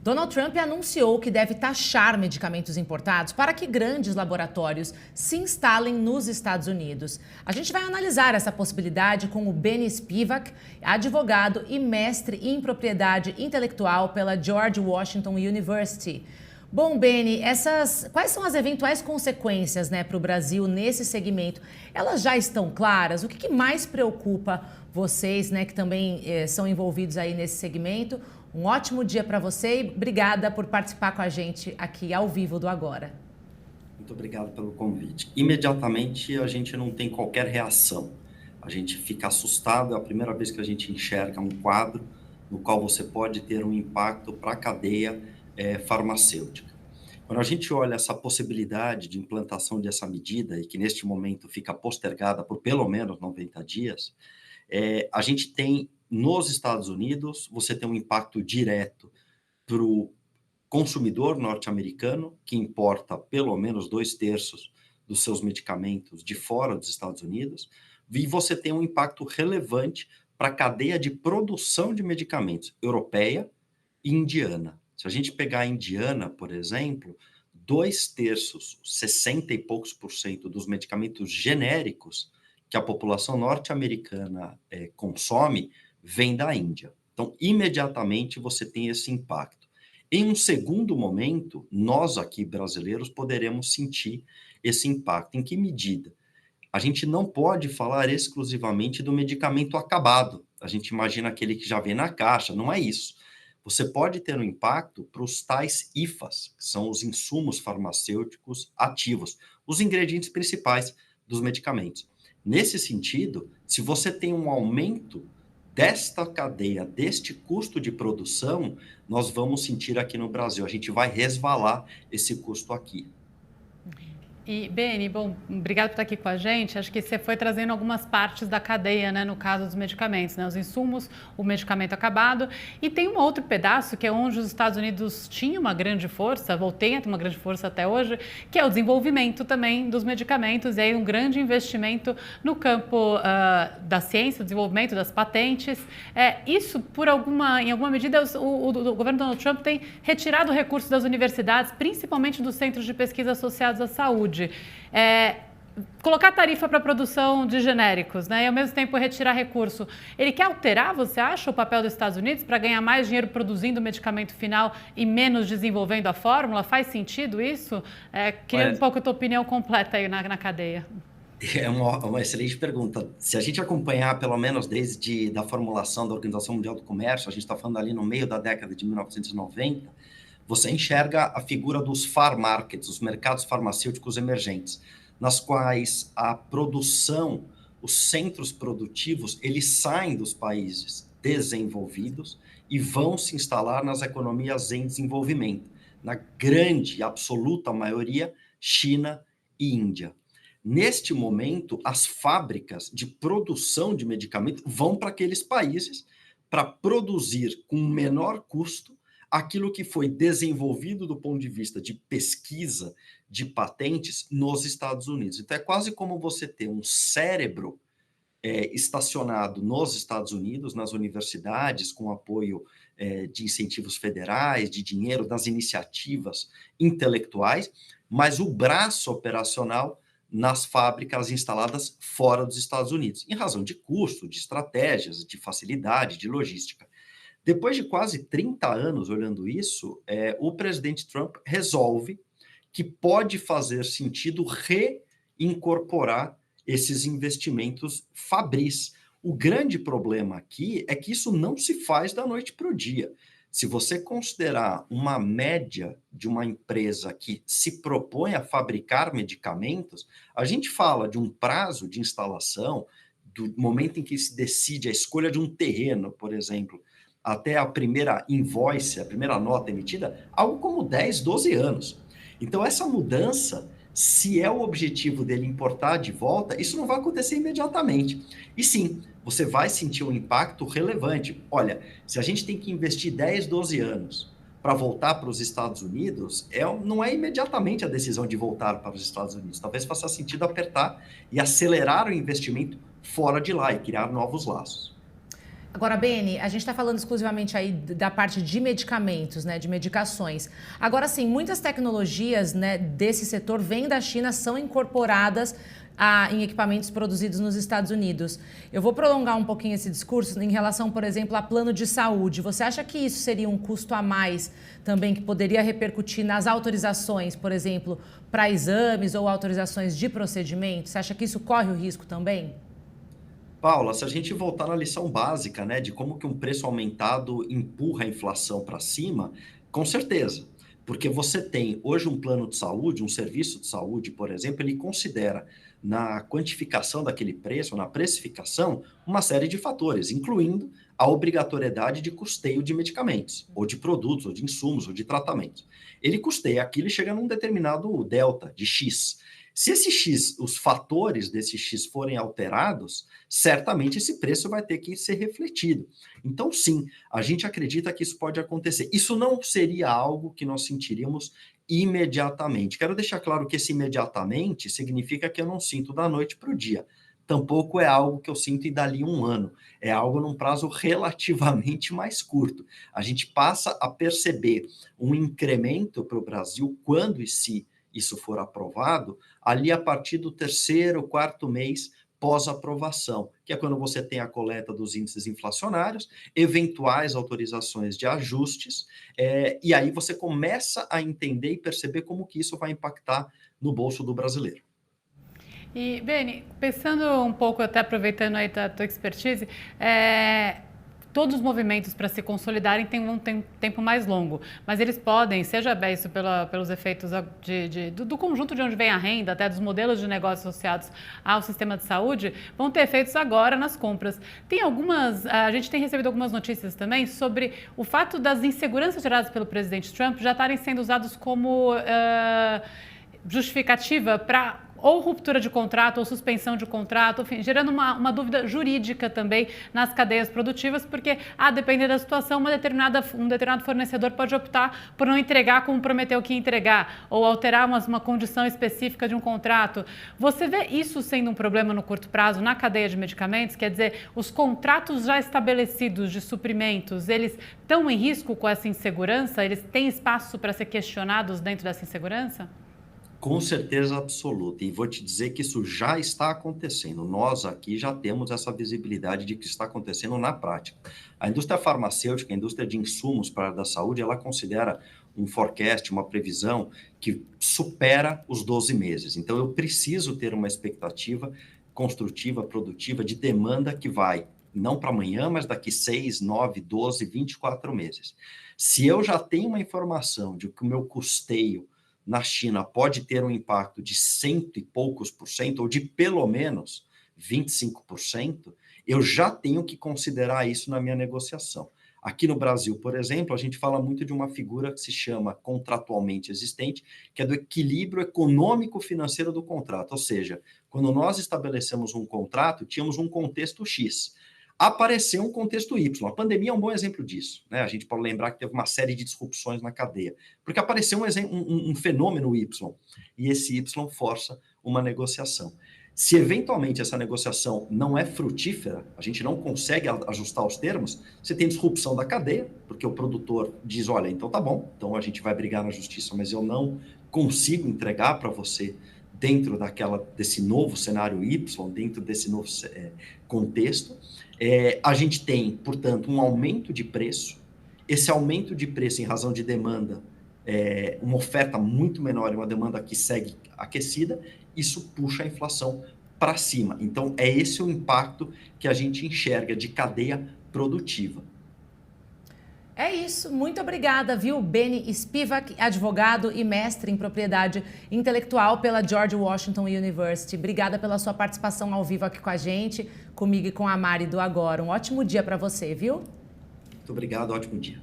Donald Trump anunciou que deve taxar medicamentos importados para que grandes laboratórios se instalem nos Estados Unidos. A gente vai analisar essa possibilidade com o Benny Spivak, advogado e mestre em propriedade intelectual pela George Washington University. Bom, Benny, quais são as eventuais consequências, para o Brasil nesse segmento? Elas já estão claras? O que mais preocupa vocês, que também são envolvidos aí nesse segmento? Um ótimo dia para você e obrigada por participar com a gente aqui ao vivo do Agora. Muito obrigado pelo convite. Imediatamente a gente não tem qualquer reação. A gente fica assustado, é a primeira vez que a gente enxerga um quadro no qual você pode ter um impacto para a cadeia farmacêutica. Quando a gente olha essa possibilidade de implantação dessa medida, e que neste momento fica postergada por pelo menos 90 dias, a gente tem, nos Estados Unidos, você tem um impacto direto para o consumidor norte-americano, que importa pelo menos 2/3 dos seus medicamentos de fora dos Estados Unidos, e você tem um impacto relevante para a cadeia de produção de medicamentos europeia e indiana. Se a gente pegar a indiana, por exemplo, 2/3, 60 e poucos % dos medicamentos genéricos que a população norte-americana consome vem da Índia. Então, imediatamente você tem esse impacto. Em um segundo momento, nós aqui brasileiros poderemos sentir esse impacto. Em que medida? A gente não pode falar exclusivamente do medicamento acabado. A gente imagina aquele que já vem na caixa, não é isso. Você pode ter um impacto para os tais IFAs, que são os insumos farmacêuticos ativos, os ingredientes principais dos medicamentos. Nesse sentido, se você tem um aumento desta cadeia, deste custo de produção, nós vamos sentir aqui no Brasil. A gente vai resvalar esse custo aqui. E, Benny, bom, obrigado por estar aqui com a gente. Acho que você foi trazendo algumas partes da cadeia, no caso dos medicamentos, os insumos, o medicamento acabado. E tem um outro pedaço, que é onde os Estados Unidos tinham uma grande força, tem uma grande força até hoje, que é o desenvolvimento também dos medicamentos, e aí um grande investimento no campo da ciência, do desenvolvimento das patentes. Isso, em alguma medida, o governo Donald Trump tem retirado recursos das universidades, principalmente dos centros de pesquisa associados à saúde. Colocar tarifa para a produção de genéricos, e ao mesmo tempo retirar recurso. Ele quer alterar, você acha, o papel dos Estados Unidos para ganhar mais dinheiro produzindo o medicamento final e menos desenvolvendo a fórmula? Faz sentido isso? Queria um pouco a tua opinião completa aí na cadeia. É uma excelente pergunta. Se a gente acompanhar, pelo menos desde a formulação da Organização Mundial do Comércio, a gente está falando ali no meio da década de 1990, você enxerga a figura dos farm markets, os mercados farmacêuticos emergentes, nas quais a produção, os centros produtivos, eles saem dos países desenvolvidos e vão se instalar nas economias em desenvolvimento, na grande, absoluta maioria, China e Índia. Neste momento, as fábricas de produção de medicamentos vão para aqueles países para produzir com menor custo aquilo que foi desenvolvido do ponto de vista de pesquisa de patentes nos Estados Unidos. Então, é quase como você ter um cérebro estacionado nos Estados Unidos, nas universidades, com apoio de incentivos federais, de dinheiro, das iniciativas intelectuais, mas o braço operacional nas fábricas instaladas fora dos Estados Unidos, em razão de custo, de estratégias, de facilidade, de logística. Depois de quase 30 anos olhando isso, o presidente Trump resolve que pode fazer sentido reincorporar esses investimentos fabris. O grande problema aqui é que isso não se faz da noite para o dia. Se você considerar uma média de uma empresa que se propõe a fabricar medicamentos, a gente fala de um prazo de instalação, do momento em que se decide a escolha de um terreno, por exemplo, até a primeira invoice, a primeira nota emitida, algo como 10, 12 anos. Então, essa mudança, se é o objetivo dele importar de volta, isso não vai acontecer imediatamente. E sim, você vai sentir um impacto relevante. Olha, se a gente tem que investir 10, 12 anos para voltar para os Estados Unidos, não é imediatamente a decisão de voltar para os Estados Unidos. Talvez faça sentido apertar e acelerar o investimento fora de lá e criar novos laços. Agora, Beni, a gente está falando exclusivamente aí da parte de medicamentos, né, de medicações. Agora, sim, muitas tecnologias, né, desse setor vêm da China, são incorporadas em equipamentos produzidos nos Estados Unidos. Eu vou prolongar um pouquinho esse discurso em relação, por exemplo, a plano de saúde. Você acha que isso seria um custo a mais também que poderia repercutir nas autorizações, por exemplo, para exames ou autorizações de procedimentos? Você acha que isso corre o risco também? Paula, se a gente voltar na lição básica, né, de como que um preço aumentado empurra a inflação para cima, com certeza. Porque você tem hoje um plano de saúde, um serviço de saúde, por exemplo, ele considera na quantificação daquele preço, na precificação, uma série de fatores, incluindo a obrigatoriedade de custeio de medicamentos, ou de produtos, ou de insumos, ou de tratamentos. Ele custeia aquilo e chega num determinado delta de X. Se esse X, os fatores desse X forem alterados, certamente esse preço vai ter que ser refletido. Então, sim, a gente acredita que isso pode acontecer. Isso não seria algo que nós sentiríamos imediatamente. Quero deixar claro que esse imediatamente significa que eu não sinto da noite para o dia. Tampouco é algo que eu sinto e dali um ano. É algo num prazo relativamente mais curto. A gente passa a perceber um incremento para o Brasil quando e se isso for aprovado, ali a partir do terceiro, quarto mês pós-aprovação, que é quando você tem a coleta dos índices inflacionários, eventuais autorizações de ajustes, e aí você começa a entender e perceber como que isso vai impactar no bolso do brasileiro. E, Beni, pensando um pouco, até aproveitando aí a tua expertise, todos os movimentos para se consolidarem têm um tempo mais longo, mas eles podem, seja isso pelos efeitos do conjunto de onde vem a renda, até dos modelos de negócios associados ao sistema de saúde, vão ter efeitos agora nas compras. A gente tem recebido algumas notícias também sobre o fato das inseguranças geradas pelo presidente Trump já estarem sendo usados como justificativa para ou ruptura de contrato, ou suspensão de contrato, enfim, gerando uma dúvida jurídica também nas cadeias produtivas, porque, dependendo da situação, um determinado fornecedor pode optar por não entregar como prometeu que ia entregar, ou alterar uma condição específica de um contrato. Você vê isso sendo um problema no curto prazo na cadeia de medicamentos? Quer dizer, os contratos já estabelecidos de suprimentos, eles estão em risco com essa insegurança? Eles têm espaço para ser questionados dentro dessa insegurança? Com certeza absoluta, e vou te dizer que isso já está acontecendo. Nós aqui já temos essa visibilidade de que está acontecendo na prática. A indústria farmacêutica, a indústria de insumos para a área da saúde, ela considera um forecast, uma previsão que supera os 12 meses. Então, eu preciso ter uma expectativa construtiva, produtiva, de demanda que vai, não para amanhã, mas daqui 6, 9, 12, 24 meses. Se eu já tenho uma informação de que o meu custeio na China pode ter um impacto de 100 e poucos por cento, ou de pelo menos 25%, eu já tenho que considerar isso na minha negociação. Aqui no Brasil, por exemplo, a gente fala muito de uma figura que se chama contratualmente existente, que é do equilíbrio econômico-financeiro do contrato. Ou seja, quando nós estabelecemos um contrato, tínhamos um contexto X. Apareceu um contexto Y. A pandemia é um bom exemplo disso, né? A gente pode lembrar que teve uma série de disrupções na cadeia, porque apareceu um fenômeno Y, e esse Y força uma negociação. Se eventualmente essa negociação não é frutífera, a gente não consegue ajustar os termos, você tem disrupção da cadeia, porque o produtor diz, olha, então tá bom, então a gente vai brigar na justiça, mas eu não consigo entregar para você dentro desse novo cenário Y, dentro desse novo contexto. A gente tem, portanto, um aumento de preço. Esse aumento de preço em razão de demanda, uma oferta muito menor e uma demanda que segue aquecida, isso puxa a inflação para cima. Então, é esse o impacto que a gente enxerga de cadeia produtiva. É isso, muito obrigada, viu? Beni Spivak, advogado e mestre em propriedade intelectual pela George Washington University. Obrigada pela sua participação ao vivo aqui com a gente, comigo e com a Mari do Agora. Um ótimo dia para você, viu? Muito obrigado, ótimo dia.